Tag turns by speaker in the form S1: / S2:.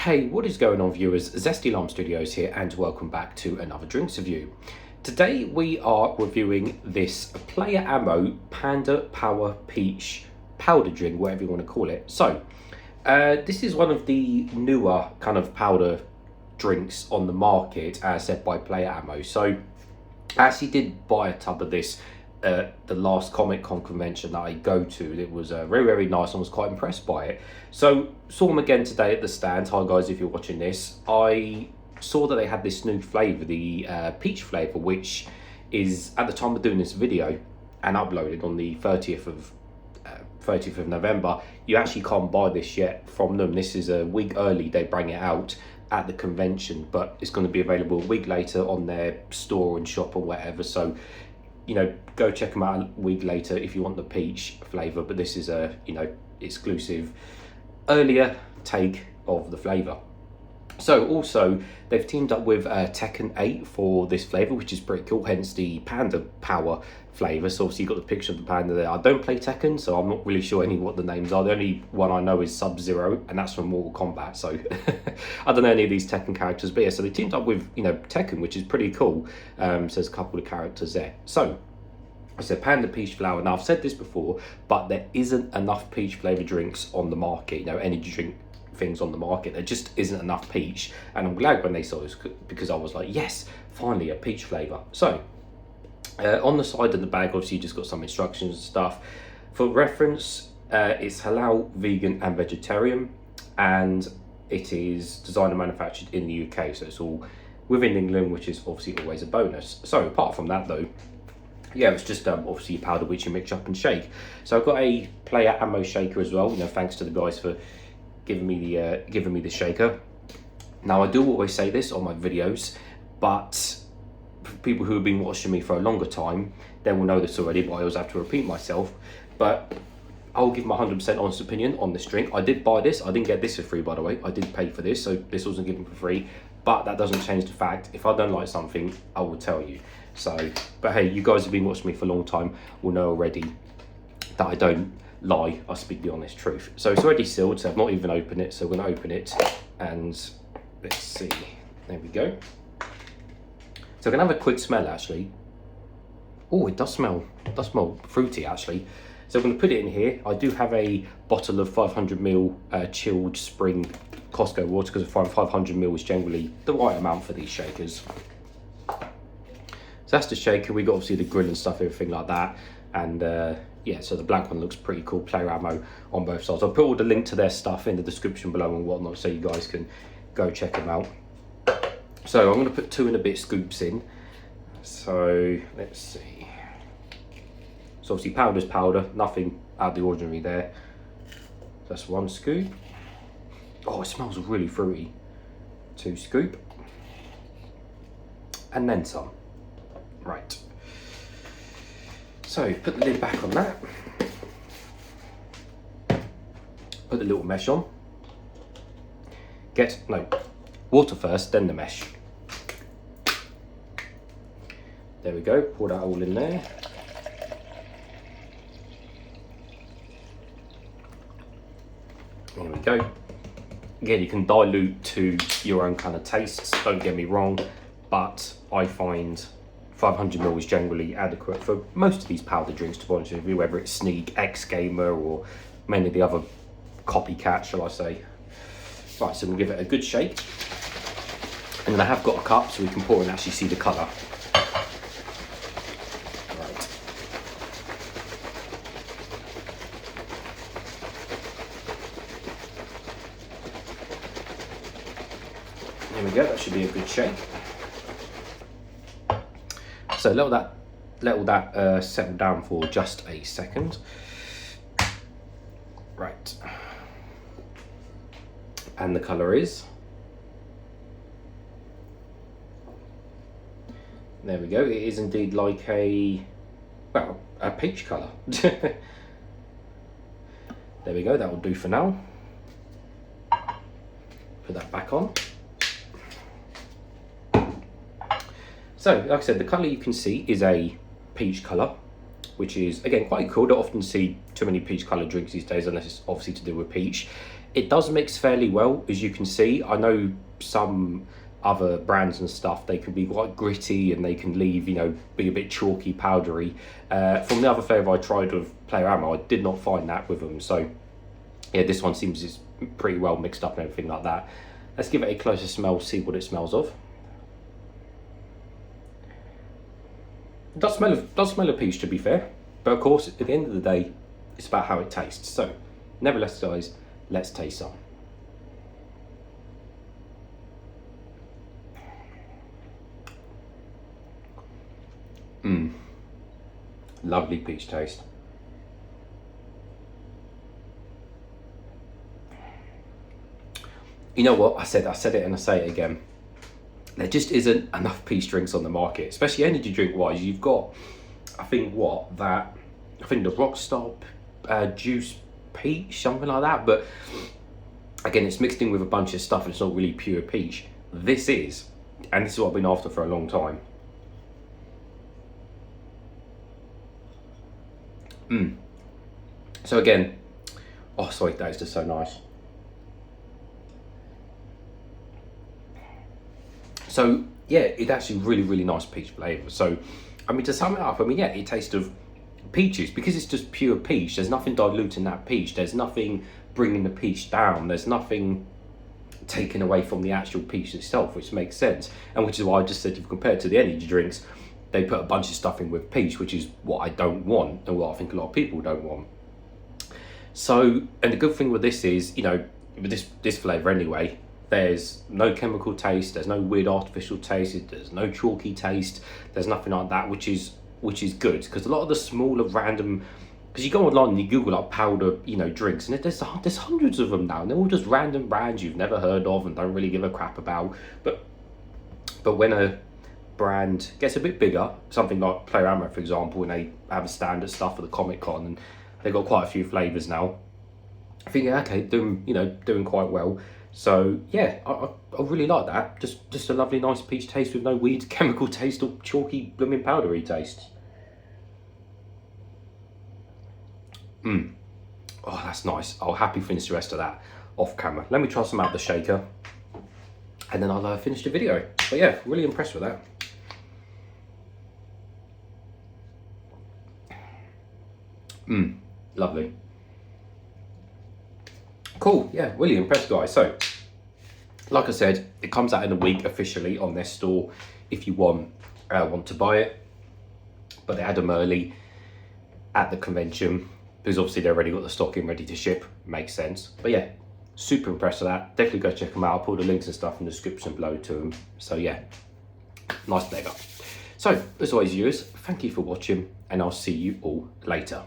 S1: Hey, what is going on, viewers? Zesty Lime Studios here, and welcome back to another drinks review. Today we are reviewing this Player Ammo Panda Power Peach powder drink, whatever you want to call it. So, this is one of the newer kind of powder drinks on the market, as said by Player Ammo. So, I actually did buy a tub of this the last Comic Con convention that I go to. It was very, very nice and was quite impressed by it. So saw them again today at the stand. Hi guys, if you're watching this. I saw that they had this new flavour, the peach flavour, which is, at the time of doing this video and uploaded on the 30th of November, you actually can't buy this yet from them. This is a week early, they bring it out at the convention, but it's going to be available a week later on their store and shop or whatever. So, you know, go check them out a week later if you want the peach flavour, but this is a, you know, exclusive earlier take of the flavour. So also they've teamed up with Tekken 8 for this flavour, which is pretty cool, hence the Panda Power flavour. So obviously you've got the picture of the panda there. I don't play Tekken, so I'm not really sure what the names are. The only one I know is Sub-Zero, and that's from Mortal Kombat, so I don't know any of these Tekken characters. But yeah, so they teamed up with, you know, Tekken, which is pretty cool. So there's a couple of characters there. So I said Panda Peach Flower. Now I've said this before, but there isn't enough peach flavoured drinks on the market, you know, energy drink things on the market. There just isn't enough peach, and I'm glad when they saw this, because I was like, yes, finally a peach flavour. So on the side of the bag, obviously you just got some instructions and stuff. For reference, it's halal, vegan and vegetarian, and it is designed and manufactured in the UK, so it's all within England, which is obviously always a bonus. So apart from that though, yeah, it's just obviously a powder which you mix up and shake. So I've got a Player Ammo shaker as well, you know, thanks to the guys for giving me the shaker. Now I do always say this on my videos, but for people who have been watching me for a longer time, they will know this already, but I always have to repeat myself. But I'll give my 100% honest opinion on this drink. I did buy this, I didn't get this for free, by the way. I did pay for this, so this wasn't given for free, but that doesn't change the fact, if I don't like something, I will tell you. So, but hey, you guys have been watching me for a long time, will know already that I don't lie, I speak the honest truth. So it's already sealed, so I've not even opened it, so we're gonna open it and let's see. There we go. So I'm gonna have a quick smell actually. Oh, it does smell fruity actually. So I'm gonna put it in here. I do have a bottle of 500ml chilled spring Costco water, because 500ml is generally the right amount for these shakers. So that's the shaker. We got obviously the grill and stuff, everything like that. And yeah, so the black one looks pretty cool. Player Ammo on both sides. I'll put all the link to their stuff in the description below and whatnot, so you guys can go check them out. So I'm going to put 2 and a bit scoops in. So let's see. So obviously powder's powder, nothing out of the ordinary there. That's 1 scoop. Oh, it smells really fruity. 2 scoop. And then some. Right. So put the lid back on that. Put the little mesh on. Water first, then the mesh. There we go, pour that all in there. There we go. Again, you can dilute to your own kind of tastes, don't get me wrong, but I find 500ml is generally adequate for most of these powder drinks, to be honest with you, whether it's Sneak, X Gamer, or many of the other copycats, shall I say. Right, so we'll give it a good shake. And then I have got a cup so we can pour and actually see the colour. Right. There we go, that should be a good shake. So let all that settle down for just a second. Right. And the colour is? There we go. It is indeed like a peach colour. There we go, that will do for now. Put that back on. So, like I said, the colour you can see is a peach colour, which is, again, quite cool. I don't often see too many peach coloured drinks these days, unless it's obviously to do with peach. It does mix fairly well, as you can see. I know some other brands and stuff, they can be quite gritty and they can leave, you know, be a bit chalky, powdery. From the other flavour I tried with Player Ammo, I did not find that with them. So yeah, this one seems it's pretty well mixed up and everything like that. Let's give it a closer smell, see what it smells of. It does smell of peach, to be fair, but of course at the end of the day it's about how it tastes. So nevertheless guys, let's taste some. Lovely peach taste. You know what, I said it and I say it again. There just isn't enough peach drinks on the market, especially energy drink wise. You've got, I think the Rockstar juice peach, something like that. But again, it's mixed in with a bunch of stuff. It's not really pure peach. This is, and this is what I've been after for a long time. So again, oh sorry, that is just so nice. So yeah, it's actually really nice peach flavour. So I mean, to sum it up, I mean, yeah, it tastes of peaches because it's just pure peach. There's nothing diluting that peach. There's nothing bringing the peach down. There's nothing taken away from the actual peach itself, which makes sense. And which is why I just said, if compared to the energy drinks, they put a bunch of stuff in with peach, which is what I don't want and what I think a lot of people don't want. So, and the good thing with this is, you know, with this flavour anyway, there's no chemical taste, there's no weird artificial taste, there's no chalky taste, there's nothing like that, which is good, because a lot of the smaller random, because you go online and you Google like powder, you know, drinks, and there's hundreds of them now, and they're all just random brands you've never heard of and don't really give a crap about. But when a brand gets a bit bigger, something like Player Ammo for example, and they have a standard stuff for the Comic Con, and they've got quite a few flavours now, I think, yeah, okay, doing quite well. So yeah, I really like that. Just a lovely nice peach taste with no weird chemical taste or chalky blooming powdery taste. Oh, that's nice. I'll happily finish the rest of that off camera. Let me try some out the shaker and then I'll finish the video. But yeah, really impressed with that. Lovely. Cool, yeah, really impressed guys. So, like I said, it comes out in a week officially on their store if you want to buy it. But they had them early at the convention because obviously they already got the stock in ready to ship. Makes sense. But yeah, super impressed with that. Definitely go check them out. I'll put the links and stuff in the description below to them. So yeah, nice flavour. So, as always viewers, thank you for watching and I'll see you all later.